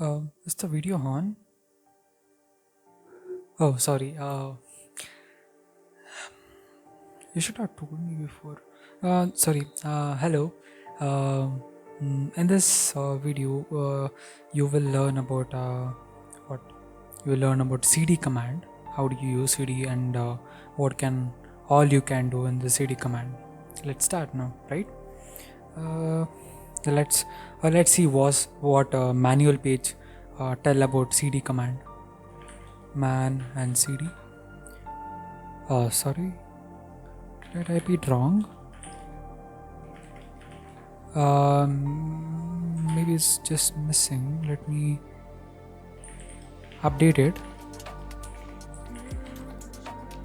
Is the video on? Oh, sorry. You should have told me before. Sorry. Hello. In this video, you will learn about what you will learn about CD command. How do you use CD and what can all you can do in the CD command. Let's start now, right? Uh, let's let's see what manual page tell about CD command. Man and CD. Sorry, did I type it wrong? Maybe it's just missing. Let me update it.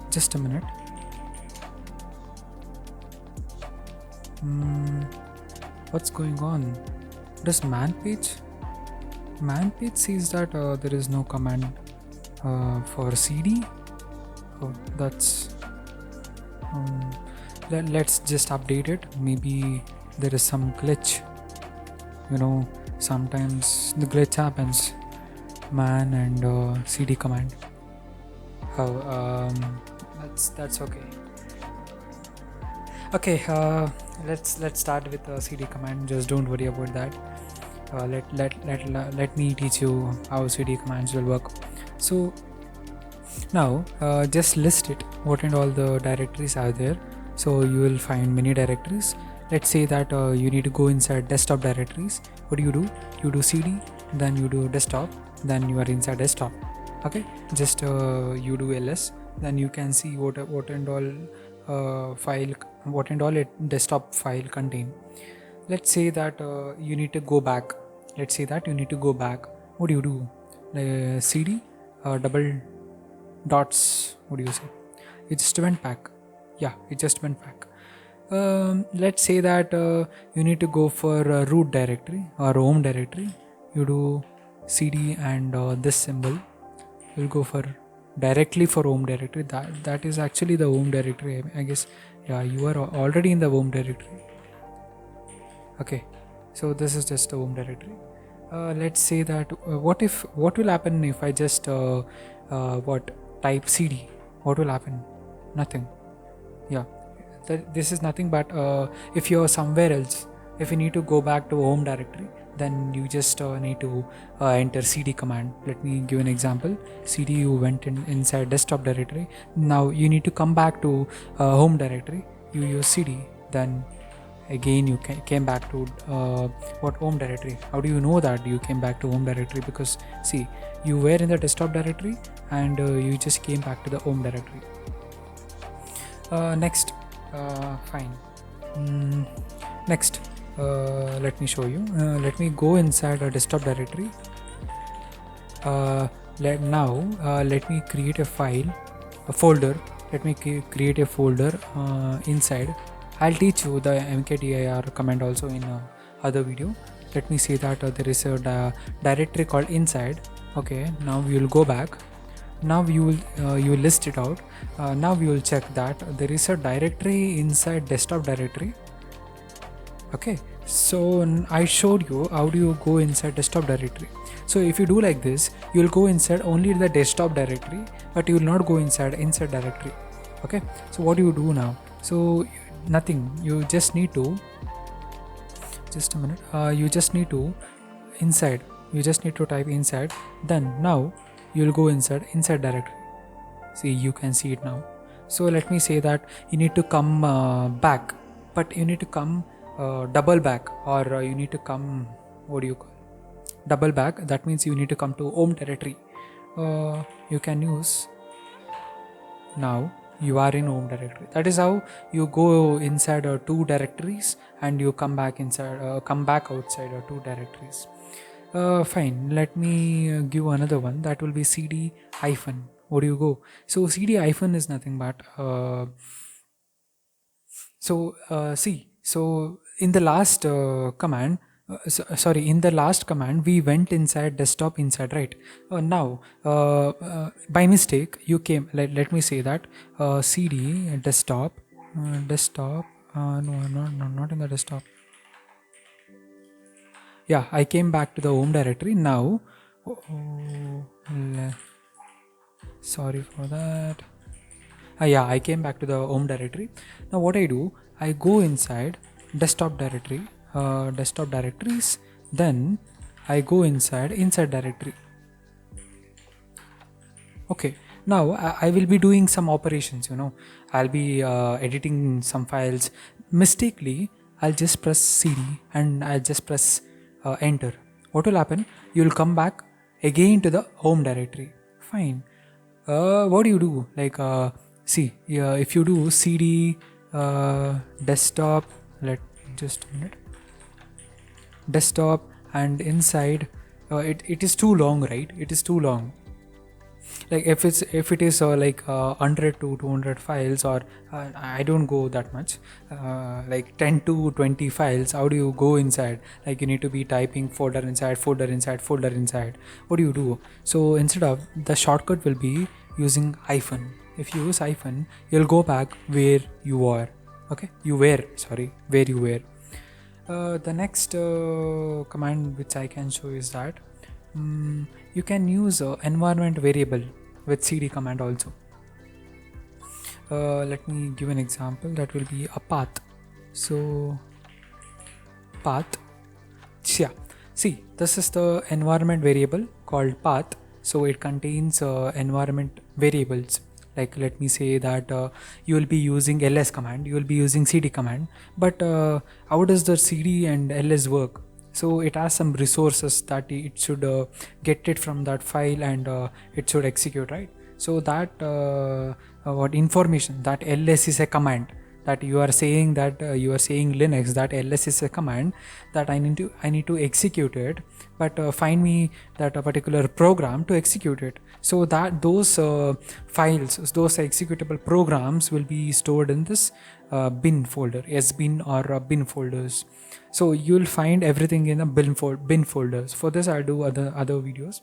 Just a minute. What's going on? Does man page? Man page says that there is no command for CD. Oh, that's. Let's just update it. Maybe there is some glitch. Sometimes the glitch happens. Man and CD command. Oh, that's okay. Okay, let's start with the CD command. Just don't worry about that. Let me teach you how CD commands will work. So now just list it. What and all the directories are there? So you will find many directories. Let's say that you need to go inside desktop directories. What do? You do CD, then you do desktop, then you are inside desktop. Okay, just you do ls, then you can see what and all file, what and all a desktop file contain. Let's say that you need to go back. What do you do? CD double dots, what do you say? It just went back. Yeah, it just went back. Let's say that you need to go for root directory or home directory. You do CD and this symbol. You'll go for directly for home directory. That is actually the home directory, I guess. Yeah, you are already in the home directory. Okay, so this is just the home directory. Let's say that what will happen if I just type CD? What will happen? Nothing. Yeah, this is nothing but if you're somewhere else, if you need to go back to home directory, then you just need to enter CD command. Let me give an example. CD, you went inside desktop directory. Now you need to come back to home directory. You use CD, then again you came back to home directory. How do you know that you came back to home directory? Because see, you were in the desktop directory and you just came back to the home directory. Next, fine. Next, let me show you. Let me go inside a desktop directory. Let me create a file, a folder. Let me create a folder inside. I'll teach you the mkdir command also in other video. Let me say that there is a directory called inside. Okay, now we will go back. Now you will list it out. Now we will check that there is a directory inside desktop directory. Okay, so I showed you how do you go inside desktop directory. So if you do like this, you will go inside only the desktop directory, but you will not go inside directory. Okay, so what do you do now? So nothing, you just need to you just need to type inside. Then now you will go inside directory. See, you can see it now. So let me say that you need to come back, but you need to come double back, or you need to come, what do you call, double back. That means you need to come to home directory. You can use, now you are in home directory. That is how you go inside two directories and you come back inside come back outside two directories. Fine, let me give another one. That will be cd hyphen. What do you go? So cd hyphen is nothing but see, so in the last command, in the last command we went inside desktop inside, right? Now by mistake you came, let me say that cd desktop no, not in the desktop. Yeah, I came back to the home directory. Now Oh, sorry for that. Yeah, I came back to the home directory. Now what I do, I go inside desktop directory, desktop directories, then I go inside directory. Okay, now I will be doing some operations, I'll be editing some files. Mistakenly, I'll just press cd and I'll just press enter. What will happen? You'll come back again to the home directory. Fine. What do you do? Like, see, yeah, if you do cd desktop, let just a minute, desktop, and inside, it is too long, right? It is too long. Like if it is 100 to 200 files, or I don't go that much, like 10 to 20 files, how do you go inside? Like you need to be typing folder inside folder inside folder inside. What do you do? So instead of, the shortcut will be using hyphen. If you use hyphen, you'll go back where you are. Okay, where you were. The next command which I can show is that you can use environment variable with cd command also. Let me give an example. That will be a path. So path, yeah, see, this is the environment variable called path. So it contains environment variables. Like let me say that you will be using ls command, you will be using cd command, but how does the cd and ls work? So it has some resources that it should get it from that file, and it should execute, right? So that what information, that ls is a command, that you are saying, that you are saying linux, that ls is a command that I need to execute it, but find me that a particular program to execute it. So that those files, those executable programs will be stored in this bin folder, sbin or bin folders. So you'll find everything in a bin folders. For this I'll do other videos.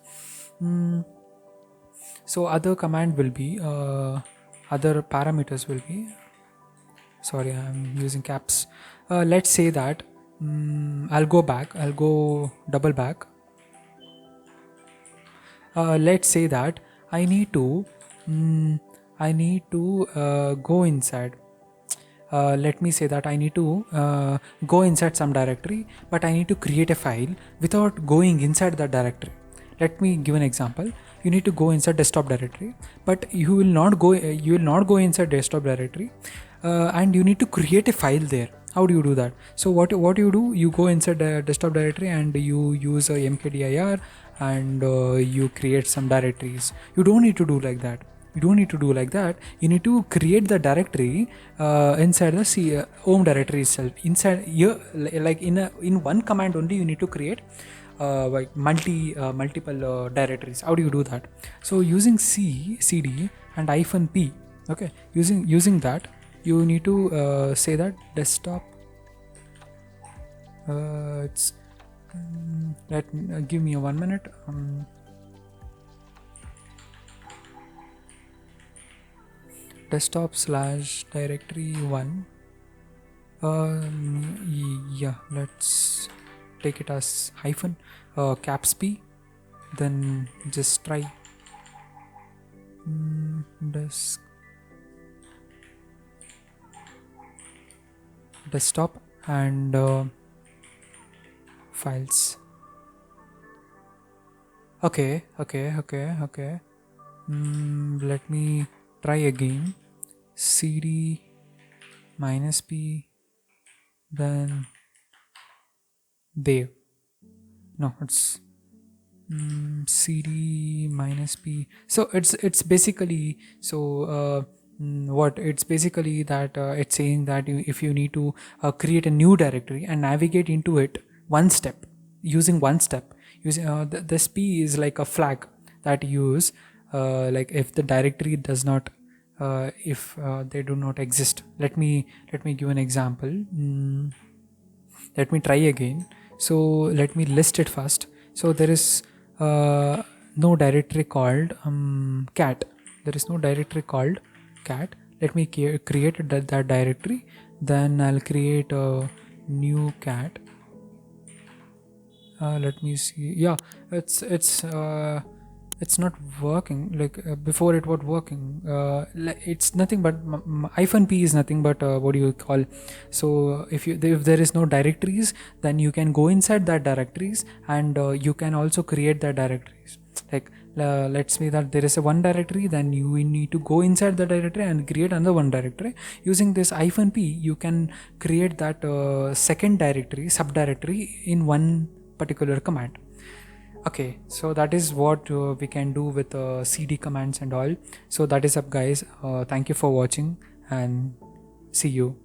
So other command will be other parameters will be, sorry, I'm using caps. Let's say that I'll go double back. Let's say that I need to go inside. Let me say that I need to go inside some directory, but I need to create a file without going inside the directory. Let me give an example. You need to go inside desktop directory, but you will not go inside desktop directory, and you need to create a file there. How do you do that? So what you do, you go inside the desktop directory and you use a mkdir, and you create some directories. You don't need to do like that. You need to create the directory inside the home directory itself. Inside here, like in one command only, you need to create like multiple directories. How do you do that? So using cd and -p. Okay, using that, you need to say that desktop, it's give me 1 minute. Desktop / directory 1. Yeah, let's take it as hyphen caps p, then just try desktop and files. Okay. Let me try again. cd -p, then there. No, it's cd -p. So it's basically, so what it's basically that it's saying that if you need to create a new directory and navigate into it using this p is like a flag that you use, like if the directory does not, if they do not exist. Let me give an example. Let me try again. So let me list it first. So there is no directory called cat. There is no directory called cat. Let me create that directory. Then I'll create a new cat. let me see. Yeah, it's not working. Like before it was working. It's nothing but hyphen p is nothing but what do you call. So if there is no directories, then you can go inside that directories, and you can also create that directories. Like let's say that there is a one directory, then you will need to go inside the directory and create another one directory. Using this hyphen p, you can create that second directory, subdirectory, in one particular command. Okay, so that is what we can do with cd commands and all. So that is up, guys. Thank you for watching, and see you.